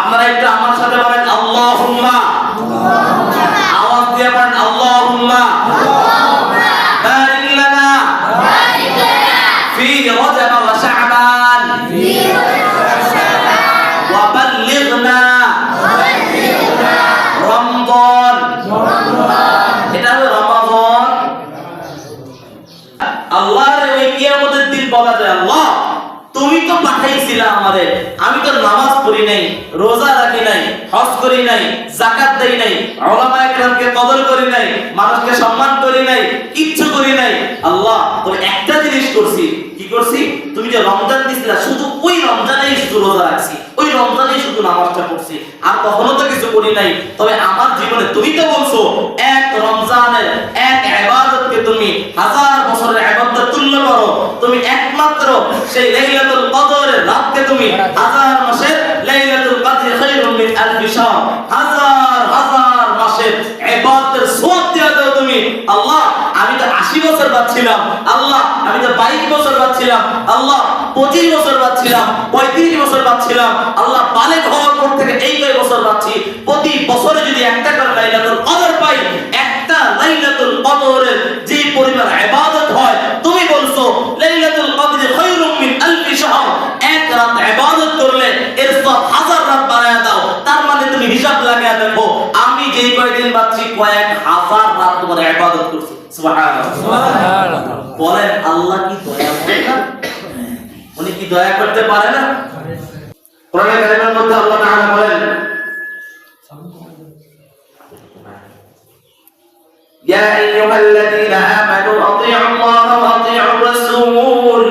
আপনারা একটু আমার সাথে বলেন আল্লাহুম্মা, আওয়াজ দিয়ে বলেন আল্লাহুম্মা বারিক লানা ফি রজব ওয়া শাবান ওয়া বাল্লিগনা রমজান। এটা হলো রমাদান। আল্লাহর ওই কিয়ামতের দিন বলা যায়, আল্লাহ তুমি তো পাঠাইছিলা আমাদের, আমি তো নামাজ পড়ি নাই, রোজা রাখি নাই, হজ করি নাই, যাকাত দেই নাই, উলামায়ে কেরামকে কদর করি নাই, মানুষকে সম্মান করি নাই, কিচ্ছু করি নাই। আল্লাহ তবে একটা জিনিস করছি। কি করছি? তুমি যে রমজান দিছিলা, শুধু ওই রমজানেই শুধু রোজা রাখছি, ওই রমজানেই শুধু নামাজটা পড়ছি, আর কখনো তো কিছু করি নাই। তবে আমার জীবনে তুমি তো বলছো এক রমজানের এক ইবাদতকে তুমি হাজার বছরের ইবাদতের তুল্য করো। তুমি একমাত্র সেই লাইলাতুল কদরের রাতকে তুমি হাজার মাসের লাইলাতুল কদর খায়রুম মিন আলফি শাহর, হাজার হাজার মাসের ইবাদতের সওয়াব দিয়ে দাও তুমি। আল্লাহ আমি তো 80 বছর বাঁচছিলাম, আল্লাহ আমি তো 22 বছর বাঁচছিলাম, আল্লাহ 25 বছর বাঁচছিলাম, 35 বছর বাঁচছিলাম, আল্লাহ বালেগ হওয়ার পর থেকে এই কয় বছর বাঁচছি। প্রতি বছরে যদি একটা করে লাইলাতুল কদর পাই, একটা লাইলাতুল কদরের যে পরিমাণ ইবাদত হয়, তুমি বলছো লাইলাতুল কদর খায়রুম মিন আলফি শাহর, এক রাত ইবাদত করলে এর সওয়াব হাজার রাত বাড়ায়া দাও। তার মানে তুমি হিসাব লাগায়া দেখো, আমি যেই কয়দিন বাঁচছি কয়েক হাজার রাত তোমার ইবাদত করছি। সুবহানাল্লাহ, সুবহানাল্লাহ। বলেন আল্লাহ কি দয়া করে না? উনি কি দয়া করতে পারে না? কোরআনে কারিমের মধ্যে আল্লাহ তাআলা বলেন, ইয়া আইয়ুহাল্লাযীনা আমানু আতিউল্লাহ ওয়া আতিউর রাসূল,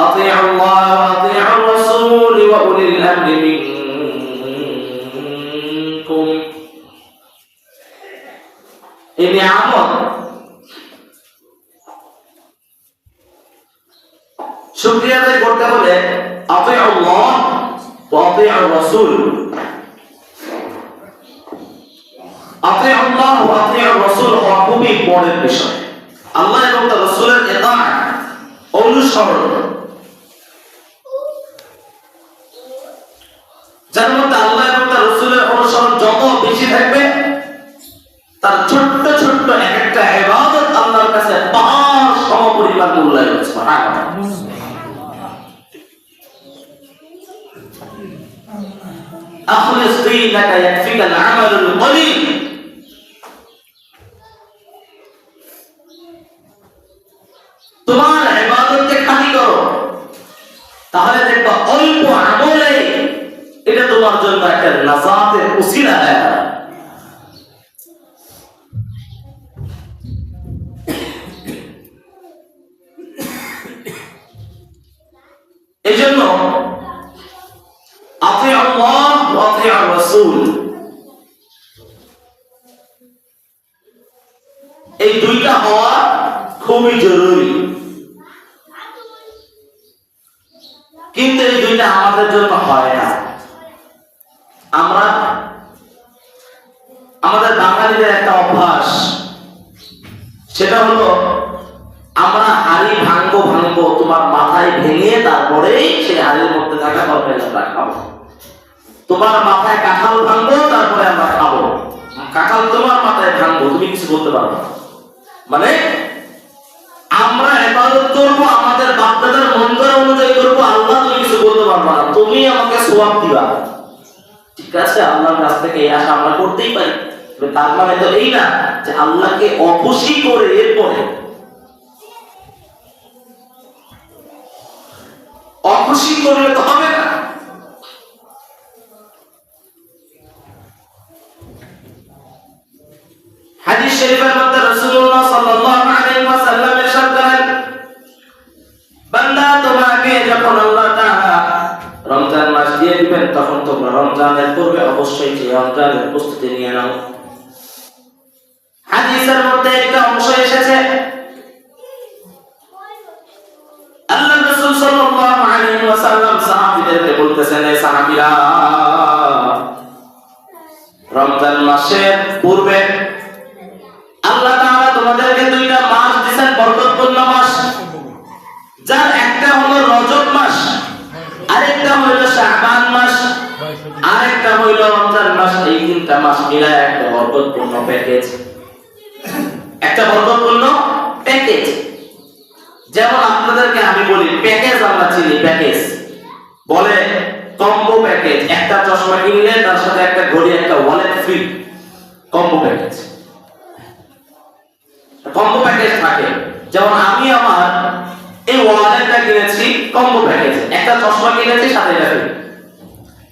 আতিউল্লাহ ওয়া আতিউর রাসূল ওয়া উলিল আমরি মিনকুম। এই নিয়ামত শুকরিয়া আদায় করতে হলে আতিউল্লাহ ওয়া আতিউর রাসূল, আতিউল্লাহ ওয়া আতিউর রাসূল হওয়া খুবই বড় বিষয়। আল্লাহ এবং তার রাসূলের ইতাআত অনুসরণ, যার মধ্যে আল্লাহ এবং তার রাসূলের অনুসরণ যত বেশি থাকবে, তার ছোট্ট ছোট্ট এক একটা ইবাদত আল্লাহর কাছে পাহাড় সমপরিমাণ মূল্যায়ন হচ্ছে। সুবহানাল্লাহ। আখলিস দীনাকা ইয়াকফিকাল আমালুল কলিল, তোমার ইবাদতকে খাঁটি করো, তাহলে দেখবা অল্প আমলে এটা তোমার জন্য একটা নাজাতের উসিলা হয়ে দাঁড়ায়। এজন্য আতিউল্লাহ ওয়া আতিউর রাসূল, এই দুইটা হওয়া খুবই জরুরি। কিন্তু এই দুইটা আমাদের জন্য হয় না। আমাদের বাঙালিদের একটা অভ্যাস, সেটা হলো আমরা হাড়ি ভাঙবো তোমার মাথায় ভেঙে তারপরেই সেই হাড়ির মধ্যে থাকা তরকারি আমরা খাবো। তোমার মাথায় কাঁঠাল ভাঙবো তারপরে আমরা খাবো। কাঁঠাল তোমার মাথায় ভাঙবো, তুমি কিছু বলতে পারবে না। মানে আমরা ইবাদত করবো, আমাদের বাপ-দাদার মন করা অনুযায়ী করবো, আল্লাহ তুমি কিছু বলতে পারবে না, তুমি আমাকে সওয়াব দিবা। ঠিক আছে, আল্লাহর কাছ থেকে এই আশা আমরা করতেই পারি, তার মানে তো এই না যে আল্লাহকে অখুশি করে এরপরে অখুশি করলে তো হবে না। হাদিস শরীফের মধ্যে রাসূলুল্লাহ সাল্লাল্লাহু আলাইহি ওয়াসাল্লাম ইরশাদ করেন, বান্দা তোমাকে যখন আল্লাহ তাআলা রমজান মাস দিয়ে দিবেন, তখন তোমরা রমজানের পূর্বে অবশ্যই যে রমজানের প্রস্তুতি নিয়ে নাও। হাদিসের মধ্যে একটা অংশ এসেছে, আল্লাহ রাসূল সাল্লাল্লাহু আলাইহি ওয়াসাল্লাম সাহাবীদেরকে বলতেছেন, এই সাহাবীরা, রমজান মাসের পূর্বে আল্লাহ তাআলা তোমাদেরকে দুইটা মাস দিবেন, বরকতপূর্ণ মাস, যার একটা হলো রজব মাস এই 3টা মাস মিলায় একটা বরকতপূর্ণ প্যাকেজ, একটা বরকতপূর্ণ প্যাকেজ। যেমন আপনাদেরকে আমি বলি প্যাকেজ, আমরা চিনি প্যাকেজ বলে কম্বো প্যাকেজ। একটা চশমা কিনলে তার সাথে একটা ঘড়ি, একটা wallet free, combo package. Combo package থাকে। যেমন আমি আমার এই ওয়ালেটটা কিনেছি কম্বো প্যাকেজ, একটা চশমা কিনেছি সাথে এটা ফ্রি,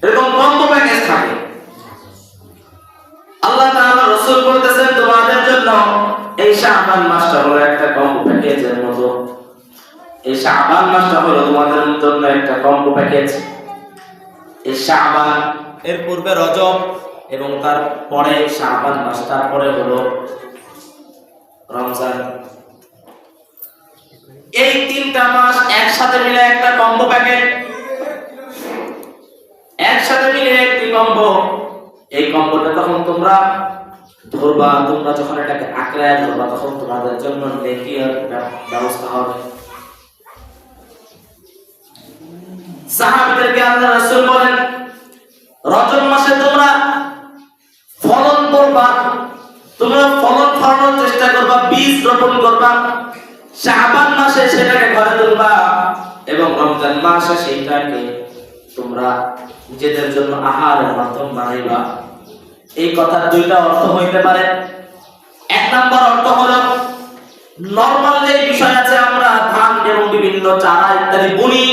এরকম কম্বো প্যাকেজ থাকে। আল্লাহ তাআলা রাসূল বলতেছেন তোমাদের জন্য এই শাবান মাসটা হলো একটা কম্বো প্যাকেজের মতো। এই শাবান মাসটা হলো তোমাদের জন্য একটা কম্বো প্যাকেজ। এই শাবান এর পূর্বে রজব এবং তারপরে শাবান মাস, তারপরে হলো রমজান। এই 3টা মাস একসাথে মিলে একটা কম্বো প্যাকেজ, একসাথে মিলে একটি কম্বো। এই কম্বোটা তখন তোমরা ধরবা, তোমরা যখন এটাকে আঁকড়ায় ধরবা তখন তোমাদের জন্য নেকির ব্যবস্থা হবে। সাহাবীদেরকে আল্লাহ রাসূল বলেন রজব মাসে তোমরা ফলন করবা, তোমরা ফলন ফলানোর চেষ্টা করবা, বীজ রোপণ করবা। শাবান মাসে সেটাকে ঘরে তুলবা এবং রমজান মাসে সেইটাকে তোমরা নিজেদের জন্য আহারের মাধ্যম বানাইবা। এই কথার 2টা অর্থ হইতে পারে। 1 নম্বর অর্থ হলো নরমাল যে বিষয় আছে, আমরা ধান এবং বিভিন্ন চারা ইত্যাদি বুনি,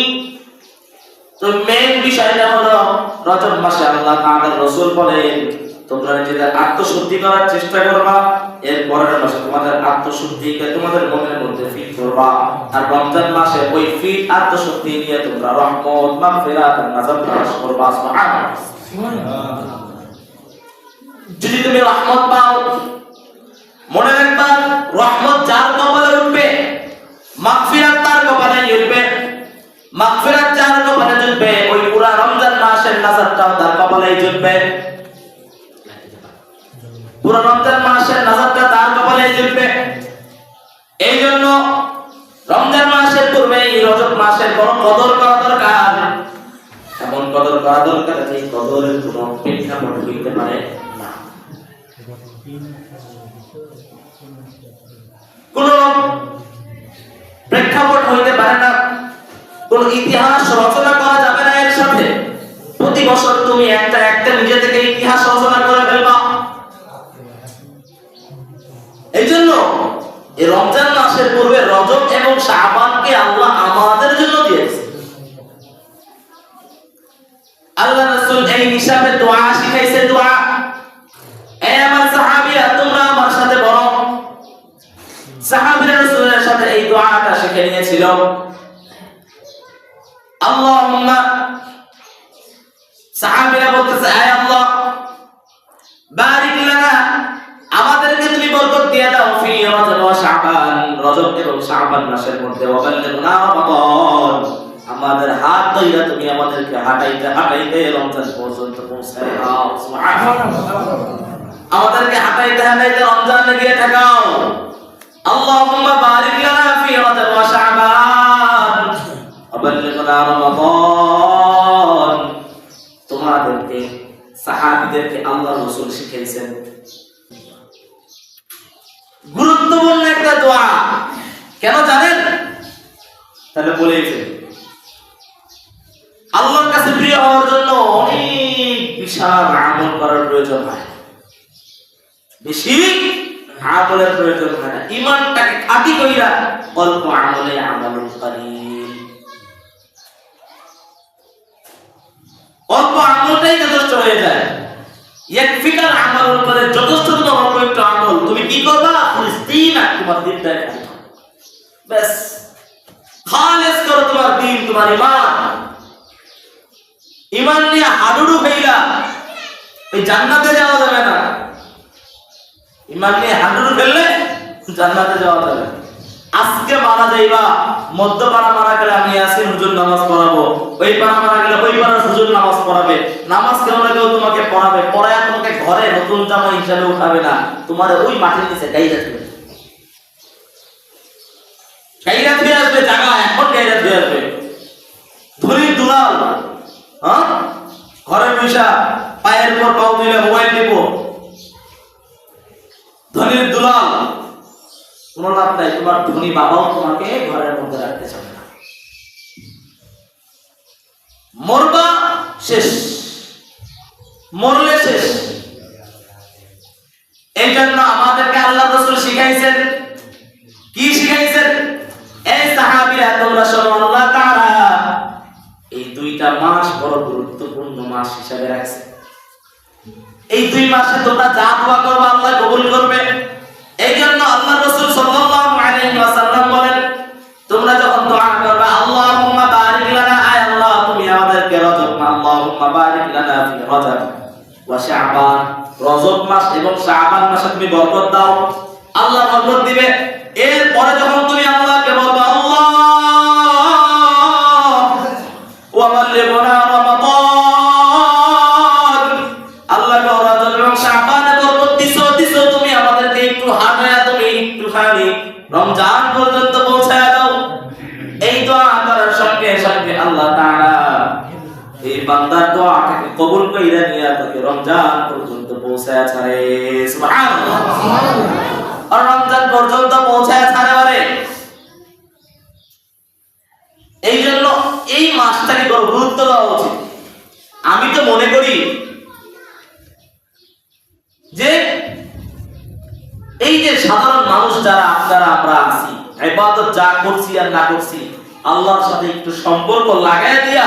তো মেইন বিষয়টা হলো রজব মাসে আল্লাহ তাআলার রাসূল বলেন তোমরা নিজেদের আত্মশুদ্ধি করার চেষ্টা করবা। এর পরের মাসে তোমাদের আত্মশুদ্ধিকে তোমাদের মনের মধ্যে ফিট করবা। আর রমজান মাসে ওই ফিট আত্মশুদ্ধি নিয়ে তোমরা রহমত, মাগফিরাত, নাজাত তালাশ করবা। সুবহানাল্লাহ। যদি তুমি রহমত পাও, মনে রাখবা রহমত যার কপালে উঠবে, মাগফিরাত তার কপালে উঠবে। মাগফিরাত যার কপালে জুটবে, ওই পুরা রমজান মাসের নাজাতটাও তার কপালেই জুটবে। পুরা রমজান মাসের নাজাতটা তার কপালেই জুটবে। এই জন্য রমজান মাসের পূর্বে এই রজব মাসের বড় কদর করা দরকার। এমন কদর করা দরকার যে কদরের কোনো প্রেক্ষাপট হইতে পারে না, কোন প্রেক্ষাপট হইতে পারে না, কোন ইতিহাস রচনা করা যাবে না এর সাথে। প্রতি বছর তুমি একটা নিজে থেকে ইতিহাস রচনা করে ফেলবা। এই জন্য এই রমজান মাসের পূর্বে রজব এবং শাবানকে আল্লাহ আমাদের জন্য দিয়েছে। আল্লাহ রাসূল এই হিসাবে দোয়া শিখাইছে। দোয়া, এই আমার সাহাবীরা তোমরা আমার সাথে বলো। সাহাবীরা রাসূলের সাথে এই দোয়াটা শিখে নিয়েছিল। আল্লাহুম্মা, সাহাবীরা বলতেছে আয় আল্লাহ বারিক লানা, আমাদেরকে তুমি বরকত দিয়ে দাও ফি রজব ওয়া শাবান, রজব এবং শাবান মাসের মধ্যে, ওয়া বাল্লিগনা রমাদান, আমাদের হাত ধইরা তুমি আমাদেরকে হাঁটাইতে হাঁটাইতে রমজান পর্যন্ত পৌঁছায় দাও। সুবহানাল্লাহ। আমাদেরকে হাঁটাইতে হাঁটাইতে রমজানে গিয়ে ঠেকাও। আল্লাহুম্মা বারিক লানা ফি রজব ওয়া শাবান ওয়া বাল্লিগনা রমাদান। তোমাদেরকে সাহাবীদেরকে আল্লাহর রাসূল শিখিয়েছেন। গুরুত্বপূর্ণ একটা দোয়া, কেন জানেন? তাহলে বলেইছে আল্লাহর কাছে প্রিয় হওয়ার জন্য অনেক বিশাল আমল করার প্রয়োজন হয়, বেশি আমলের প্রয়োজন হয় না। ঈমানটাকে খাঁটি কইরা অল্প আমলে আমালুল কলিল, অল্প আমলটাই যথেষ্ট হয়ে যায়। ইয়াকফিকাল আমালুল কলিল, যথেষ্ট তোমার অল্প একটু আমল, তুমি কি করবা? ফিলিস্তিন আর তোমার দিনটা ব্যাস খালেস করো তোমার দিন, তোমার ঈমান। ঈমান নিয়ে হাডুডু খাইলা ওই জান্নাতে যাওয়া যাবে না। ঈমান নিয়ে হাডুডু ফেললে জান্নাতে যাওয়া যাবে। আজকে মারা যাইবা, মধ্যপাড়া মারা গেলে আমি ইয়াসিন হুজুর নামাজ পড়াবো, ওই পাড়া মারা গেলে ওই পাড়ার হুজুর নামাজ পড়াবে। নামাজ কেউ না কেউ তোমাকে পড়াবে, পড়ায় তোমাকে ঘরে নতুন জামা হিসাবে উঠাবে না, তোমার ওই মাটির নিচে গাইরা দিবে, গাইরা দিয়ে আসবে। জায়গা এখন গাইরা দিয়ে আসবে, ধরি দুলাল, হ্যাঁ ঘরে বৈশা পায়ের উপর পাও দিলে মোবাইল টিপো, ধনীর দুলাল, কোনো লাভ নাই। তোমার ধনী বাবাও তোমাকে ঘরের মধ্যে রাখতে চাবে না। মরবা শেষ, মরলে শেষ। এই জন্য আমাদেরকে আল্লাহ রাসূল শিখাইছেন, কি শিখাইছেন? এই সাহাবীরা তোমরা শোনো, আল্লাহ তাআলা এই 2টা মাস বড় গুরুত্বপূর্ণ মাস হিসেবে রাখছে। এই 2 মাসে তোমরা যা দোয়া করবে আল্লাহ কবুল করবে। এই জন্য আল্লাহ রাসূল সাল্লাল্লাহু আলাইহি ওয়াসাল্লাম বলেন, তোমরা যখন দোয়া করবে আল্লাহুম্মা বারিক লানা, আয় আল্লাহ তুমি আমাদেরকে রজব মাস, আল্লাহুম্মা বারিক লানা ফি রজব ওয়া শাবান, রজব মাস এবং শাবান মাসে তুমি বরকত দাও, আল্লাহ বরকত দিবে। এরপরে যখন তুমি আল্লাহকে বলবে আল্লাহ ওয়া বাল্লিগনা রমাদান, আল্লাহ রজব এবং শাবানে বরকত দিছো তুমি আমাদেরকে একটু হাঁটায়া তুমি একটুখানি রমজান পর্যন্ত পৌঁছায় দাও। এই দোয়া করার সঙ্গে সঙ্গে আল্লাহ তাআলা এই বান্দার দোয়াটাকে কবুল কইরা নিয়ে তাকে রমজান পর্যন্ত পৌঁছায় ছাড়ে। সুবহানাল্লাহ, আর রমজান পর্যন্ত পৌঁছায় ছাড়ে পারে। এই জন্য এই মাসটাকে বড় গুরুত্ব দেওয়া উচিত। আমি তো মনে করি যে এই যে সাধারণ মানুষ যারা আপনারা আমরা আছি, ইবাদত যা করছি আর না করছি, আল্লাহর সাথে একটু সম্পর্ক লাগায় দিয়া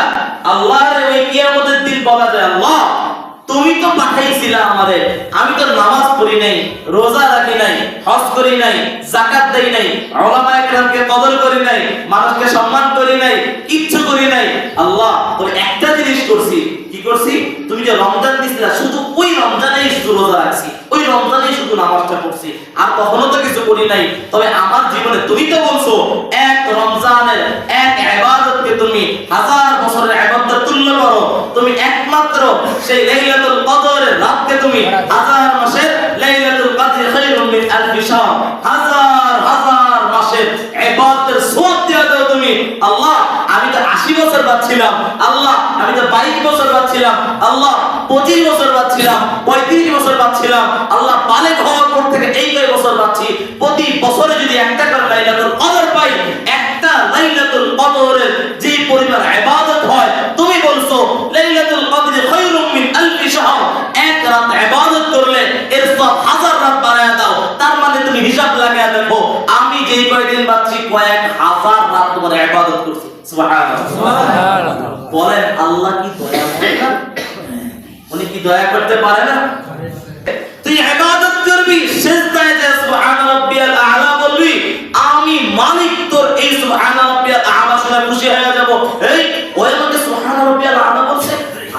আল্লাহর ওই কিয়ামতের দিন বলা যায়, আল্লাহ তুমি তো পাঠাইছিলা আমাদের, আমি তো নামাজ পড়ি নাই, রোজা রাখি নাই, হজ করি নাই, যাকাত দেই নাই, উলামায়ে কেরামকে কদর করি নাই, মানুষকে সম্মান করি নাই, কিচ্ছু করি নাই। আল্লাহ তুমি একটা জিনিস করছি, কি করছি? তুমি যে রমজান দিছিলা শুধু ওই রমজানেই শুধু রোজা রাখছি, ওই রমজানেই শুধু নামাজটা পড়ছি, আর কখনো তো কিছু করি নাই। তবে আমার জীবনে তুমি তো বলছো এক রমজানের এক ইবাদতকে তুমি 1000 বছরের ইবাদতের তুল্য করো। তুমি একমাত্র সেই লাইলাতুল কদরের রাতকে তুমি 1000 মাসের লাইলাতুল কদর খায়রুম মিন আলফি শাহর, 1000 মাসের ইবাদতের সওয়াব দিয়ে দাও তুমি। আল্লাহ আমি তো 80 বছর বাঁচছিলাম, আল্লাহ আমি তো 22 বছর বাঁচছিলাম, আল্লাহ 25 বছর বাঁচছিলাম, 35 বছর বাঁচছিলাম, আল্লাহ বালেগ হওয়ার পর থেকে এই কয় বছর বাঁচছি। প্রতি বছরে যদি একটা করে লাইলাতুল কদর পাই, একটা লাইলাতুল কদরের যে পরিমাণ ইবাদত হয়, তুমি বলছো লাইলাতুল কদর খায়রুম মিন আলফি শাহর, এক রাত ইবাদত করলে এর সব 1000 রাত বাড়ায়া দাও। তার মানে তুমি হিসাব লাগায়া দেখো আমি যেই কয়দিন বাঁচছি কয়েক হাজার রাত তোমার ইবাদত করছি। সুবহানাল্লাহ। বলেন আল্লাহ কি দয়া করে না? উনি কি দয়া করতে পারে না? তুই ইবাদত করবি, সিজদায় যে সুবহান রাব্বিয়াল আ'লা বলবি, আমি মালিক তোর এই সুবহান রাব্বিয়াল আ'লা শুনে খুশি হয়ে যাব। এই ওই আমাকে সুবহান রাব্বিয়াল আ'লা বলছে,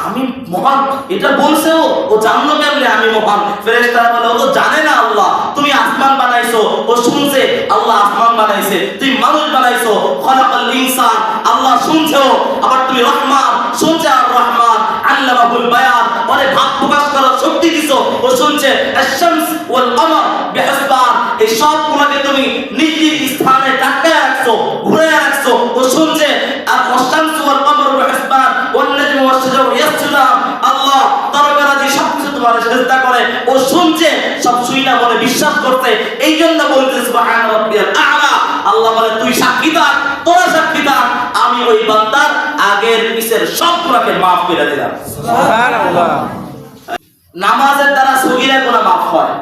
আমি মহান, এটা বলছে ও জানলো কেমনে আমি মহান? ফেরেশতারা বলে ও তো জানে না আল্লাহ, তুমি আসমান বানাইছো, ও শুনছে আল্লাহ আসমান বানাইছে, তুই মানুষ বানাইছো, খলাকাল ইনসান, আল্লাহ শুনছো, আবার তুমি রহমান, শুনছে আর রহমান আল্লামাহুল বায়ান, ওরে ভাব প্রকাশ করার শক্তি দিছো, ও শুনছে আশ-শামস ওয়াল কমর বিহিসবান, এই সবগুলোকে তুমি নিজ নিজ স্থানে টাকায় রাখছো, ঘুরে রাখছো, ও শুনছে আর আশ-শামস ওয়াল কমর বিহিসবান ওয়ান নাজমু ওয়াশ শাজারু ইয়াসজুদান, আল্লাহ তারকারা যে সবকিছু তোমার সিজদা করে, ও শুনছে, সব শুইনা বলে বিশ্বাস করতে। এই জন্য বলতে সুবহান রাব্বিয়াল আ'লা, আল্লাহ বলে তুই সাক্ষী থাক, তোরা সাক্ষী থাক, আমি ওই বান্দার আগের পিছের সব গুনাহকে maaf করে দিলাম। সুবহানাল্লাহ। নামাজের দ্বারা সগীরা গুনাহ maaf হয়,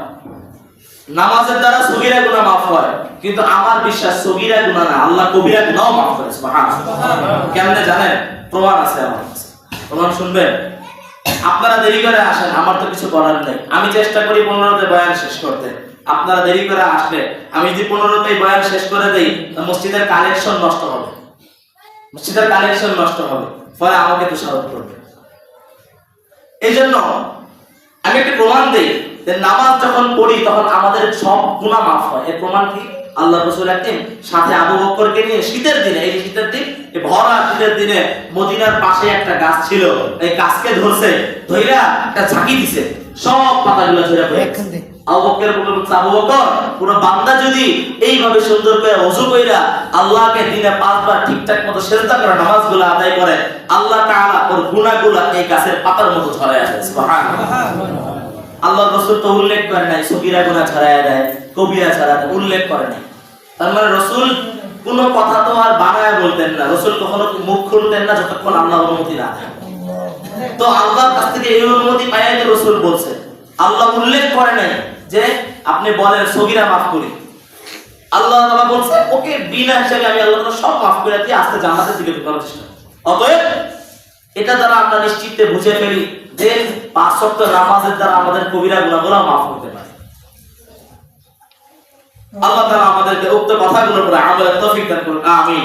নামাজের দ্বারা সগীরা গুনাহ maaf হয়, কিন্তু আমার বিশ্বাস সগীরা গুনাহ না, আল্লাহ কবিরা গুনাহও maaf করে। সুবহানাল্লাহ। কেমনে জানেন? প্রমাণ আছে আমার কাছে, প্রমাণ শুনবেন? আপনারা দেরি করে আসেন, আমার তো কিছু করার নেই, আমি চেষ্টা করি 15তে বয়ান শেষ করতে। আপনারা দেরি করে আসলে আমি যদি 15তে বয়ান শেষ করে দেই, মসজিদের কালেকশন নষ্ট হবে, মসজিদের কালেকশন নষ্ট হবে, ফলে আমাকে দোষারোপ করবে। এই জন্য আমি একটা প্রমাণ দেই যে নামাজ যখন পড়ি তখন আমাদের সব গুনাহ maaf হয়। এর প্রমাণ কি? আল্লাহ রাসূল একদিন সাথে আবু বকরকে নিয়ে শীতের দিনে, এই শীতের দিন, এই ভরা শীতের দিনে মদিনার পাশে একটা গাছ ছিল, এই গাছকে ধরছে, ধইরা একটা ঝাঁকি দিছে, সব পাতাগুলো ঝরে পড়ে গেছে। আবু বকর বলল, আবু বকর পুরো বান্দা যদি এইভাবে সুন্দর করে ওযু কইরা আল্লাহকে দিনে 5 বার ঠিকঠাক মতো সিজদা করে নামাজগুলো আদায় করে, আল্লাহ তাআলা ওর গুনাহগুলো এই গাছের পাতার মতো ছড়ায় যায়। সুবহানাল্লাহ। আল্লাহর রাসূল তো উল্লেখ করে নাই সগীরা গুনাহ ছড়ায় দেয়, কবিরা ছড়ায় দেয়, উল্লেখ করে নাই। তার মানে রাসূল কোন কথা তো আর বানায় বলতেন না, রাসূল কখনো মুখ খুলতেন না যতক্ষণ আল্লাহর অনুমতি না দেয়। তো আল্লাহর কাছ থেকে এই অনুমতি পাইয়াই তো রাসূল বলছে। আল্লাহ উল্লেখ করে নাই যে আপনি বলেন সগীরা মাফ করি। আল্লাহ তাআলা বলছে ওকে বিনা হিসাবে আমি আল্লাহ তাআলা সব মাফ করে দিয়ে আস্তে জান্নাতের দিকে ঢোকানোর চেষ্টা। অতএব এটা দ্বারা আমরা নিশ্চিতে বুঝে ফেলি যে 5 ওয়াক্ত নামাজের দ্বারা আমাদের কবিরা গুনাহগুলো মাফ হতে পারে। আল্লাহ তাআলা আমাদেরকে উক্ত কথাগুলোর উপর আমলের তৌফিক দান করুন। আমিন।